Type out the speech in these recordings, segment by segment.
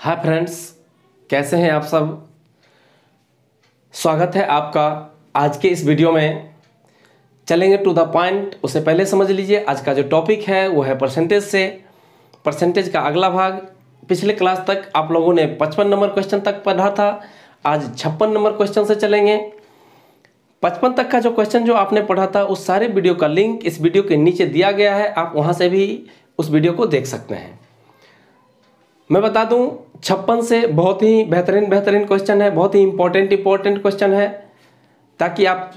Hi friends, कैसे हैं आप सब। स्वागत है आपका आज के इस वीडियो में। चलेंगे टू द पॉइंट। उससे पहले समझ लीजिए आज का जो टॉपिक है वो है परसेंटेज से। परसेंटेज का अगला भाग। पिछले क्लास तक आप लोगों ने 55 नंबर क्वेश्चन तक पढ़ा था। आज 56 नंबर क्वेश्चन से चलेंगे। 55 तक का जो क्वेश्चन जो आपने पढ़ा था उस सारे वीडियो का लिंक इस वीडियो के नीचे दिया गया है। आप वहाँ से भी उस वीडियो को देख सकते हैं। मैं बता दूं 56 से बहुत ही बेहतरीन क्वेश्चन है, बहुत ही इंपॉर्टेंट क्वेश्चन है। ताकि आप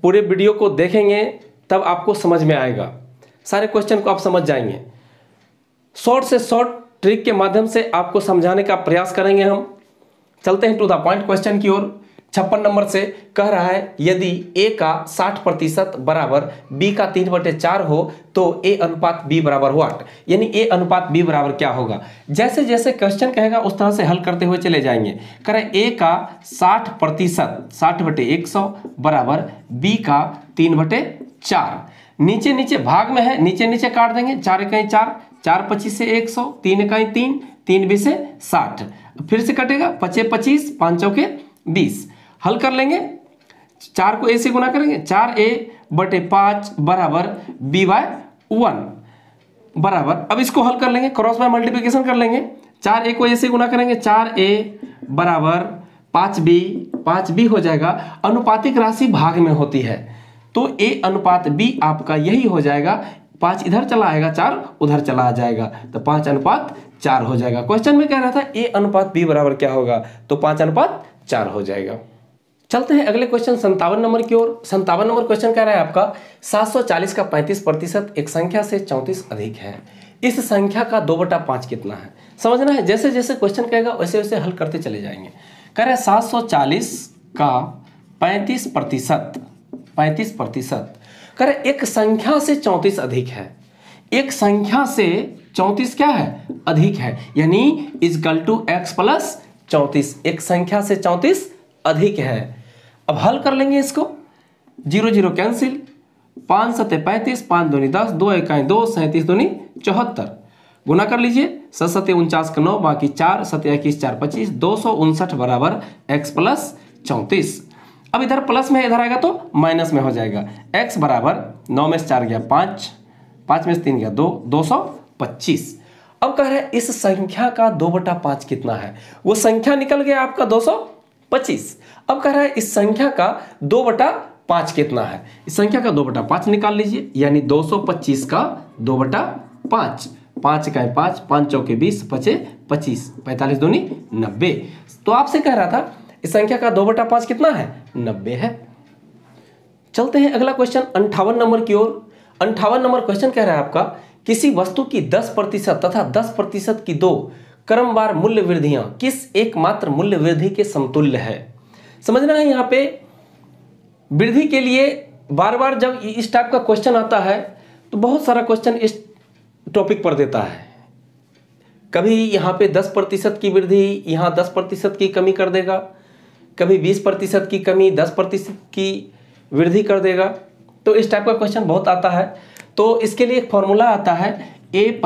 पूरे वीडियो को देखेंगे तब आपको समझ में आएगा, सारे क्वेश्चन को आप समझ जाएंगे। शॉर्ट से शॉर्ट ट्रिक के माध्यम से आपको समझाने का प्रयास करेंगे हम। चलते हैं टू द पॉइंट क्वेश्चन की ओर। 56 नंबर से कह रहा है यदि a का 60% बराबर b का 3/4 हो तो a अनुपात b बराबर व्हाट। यानी a अनुपात b बराबर क्या होगा। जैसे जैसे क्वेश्चन कहेगा उस तरह से हल करते हुए चले जाएंगे। कह रहे a का 60% 60/100 बराबर b का 3/4। नीचे नीचे भाग में है, नीचे नीचे काट देंगे। 4 इकाई 4, 4 25 से 100, 3 इकाई 3, 3 20 से 60। फिर से कटेगा 25 25, 5 चौके 20। हल कर लेंगे। 4 को a से गुना करेंगे। 4a/5 बराबर b/1 बराबर। अब इसको हल कर लेंगे, क्रॉस बाय मल्टीप्लिकेशन कर लेंगे। 4a को a से गुना करेंगे। 4a बराबर 5b, 5b हो जाएगा। अनुपातिक राशि भाग में होती है तो a अनुपात b आपका यही हो जाएगा। 5 इधर चला आएगा, 4 उधर चला आ जाएगा तो 5:4 हो जाएगा। क्वेश्चन में कह रहा था a अनुपात b बराबर क्या होगा, तो 5:4 हो जाएगा। चलते हैं अगले क्वेश्चन 57 नंबर की ओर। 57 नंबर क्वेश्चन कह रहा है आपका 740 का 35% एक संख्या से 34 अधिक है। इस संख्या का 2/5 कितना है, समझना है। जैसे जैसे क्वेश्चन कहेगा वैसे वैसे हल करते चले जाएंगे। कह रहे हैं 740 का 35%, कह रहे एक संख्या से 34 अधिक है। एक संख्या से 34 क्या है, अधिक है। यानी इक्वल टू x प्लस 34। एक संख्या से 34 अधिक है। अब हल कर लेंगे इसको। 0 0 कैंसिल, 5 7 35, 5 दूनी 10, 2 इकाई 2, 37 दूनी 74। गुना कर लीजिए। 7 7 49 का 9, बाकी 4 7 21 4 25, 259 बराबर x प्लस 34। अब इधर प्लस में इधर आएगा तो माइनस में हो जाएगा। x बराबर 9 में से 4 गया 5, 5 में से 3 गया 2, 225। अब कह रहे हैं इस संख्या का 2/5 कितना है। वो संख्या निकल गया आपका 225। अब कह रहा है इस संख्या का 2/5 कितना है। इस संख्या का 2/5 निकाल लीजिए। यानी 225 का 2/5। 5 इकाई 5, 5 चौके 20, 5 25, 45 दूनी 90। तो आपसे कह रहा था इस संख्या का 2/5 कितना है, 90 है। चलते हैं अगला क्वेश्चन 58 नंबर की ओर। 58 नंबर क्वेश्चन कह रहा है आपका किसी वस्तु की 10% तथा 10% की 2 क्रमवार मूल्य वृद्धियां किस एकमात्र मूल्य वृद्धि के समतुल्य है। समझना है यहाँ पे वृद्धि के लिए बार बार जब इस टाइप का क्वेश्चन आता है तो बहुत सारा क्वेश्चन इस टॉपिक पर देता है। कभी यहाँ पे 10% की वृद्धि, यहाँ 10% की कमी कर देगा। कभी 20% की कमी, 10% की वृद्धि कर देगा। तो इस टाइप का क्वेश्चन बहुत आता है। तो इसके लिए एक फॉर्मूला आता है a +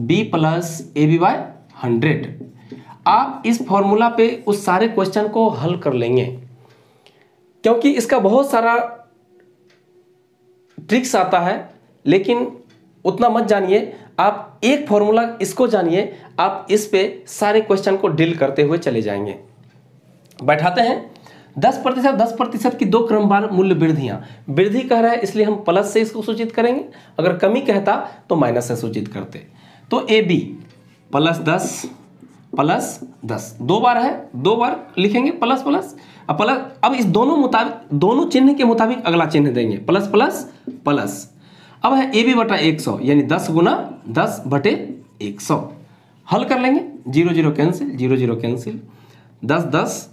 b + ab/100। आप इस फॉर्मूला पे उस सारे क्वेश्चन को हल कर लेंगे, क्योंकि इसका बहुत सारा ट्रिक्स आता है। लेकिन उतना मत जानिए, आप एक फॉर्मूला इसको जानिए, आप इस पे सारे क्वेश्चन को डील करते हुए चले जाएंगे। बैठाते हैं 10% की 2 क्रमवार मूल्य वृद्धियां। वृद्धि कह रहा है इसलिए हम प्लस से इसको सूचित करेंगे। अगर कमी कहता तो माइनस से सूचित करते। तो AB +10 2 बार है, 2 बार लिखेंगे प्लस प्लस। अब इस दोनों चिन्ह के मुताबिक अगला चिन्ह देंगे प्लस प्लस प्लस। अब है AB/100 यानी 10 गुना 10/100। हल कर लेंगे। 0 0 कैंसिल, 0 0 कैंसिल, 10 10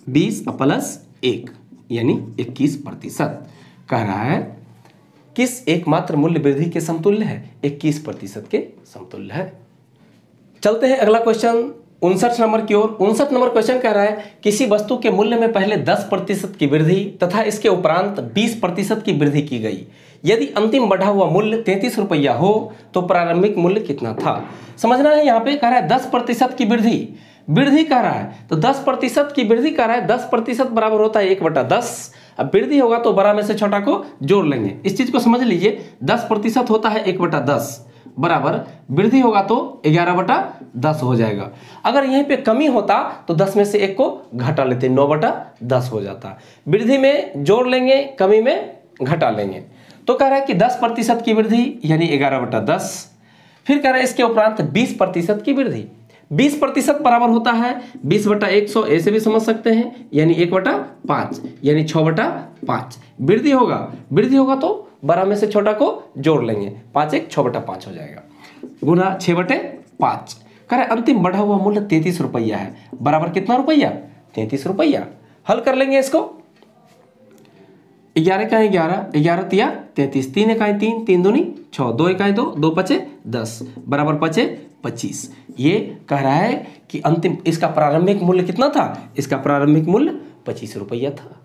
20 प्लस 1 यानी 21%। कह रहा है किस एकमात्र मूल्य वृद्धि के समतुल्य है, 21% के समतुल्य है। चलते हैं अगला क्वेश्चन 59 नंबर की ओर। 59 नंबर क्वेश्चन कह रहा है किसी वस्तु के मूल्य में पहले 10% की वृद्धि तथा इसके उपरांत 20% की वृद्धि की गई। यदि अंतिम बढ़ा हुआ मूल्य 33 रुपया हो तो प्रारंभिक मूल्य कितना था। समझना है यहाँ पे कह रहा है 10% की वृद्धि वृद्धि कह रहा है तो 10% की वृद्धि कह रहा है, 10% बराबर होता है 1/10। अब वृद्धि होगा तो बड़ा में से छोटा को जोड़ लेंगे। इस चीज को समझ लीजिए, 10% होता है 1/10 बराबर वृद्धि होगा तो 11/10 हो जाएगा। अगर यहीं पे कमी होता तो 10 में से 1 को घटा लेते, 9/10 हो जाता। वृद्धि में जोड़ लेंगे, कमी में घटा लेंगे। तो कह रहा है कि 10% की वृद्धि यानी 11/10। फिर कह रहा है इसके उपरांत 20% की वृद्धि। 20% बराबर होता है 20/100, ऐसे भी समझ सकते हैं, यानी 1/5 यानी 6/5। वृद्धि होगा तो बड़ा में से छोटा को जोड़ लेंगे, 5 1 6/5 हो जाएगा, गुना 6/5। कह रहे अंतिम बढ़ा हुआ मूल्य 33 रुपया है, बराबर कितना रुपया? 33 रुपया। हल कर लेंगे इसको। 11 का 11, 11 तिया 33, 3 इकाई 3, 3 दूनी 6, 2 इकाई 2, 2 पचे 10, बराबर पचे 25। ये कह रहा है कि अंतिम इसका प्रारंभिक मूल्य कितना था? इसका प्रारंभिक मूल्य 25 रुपया था।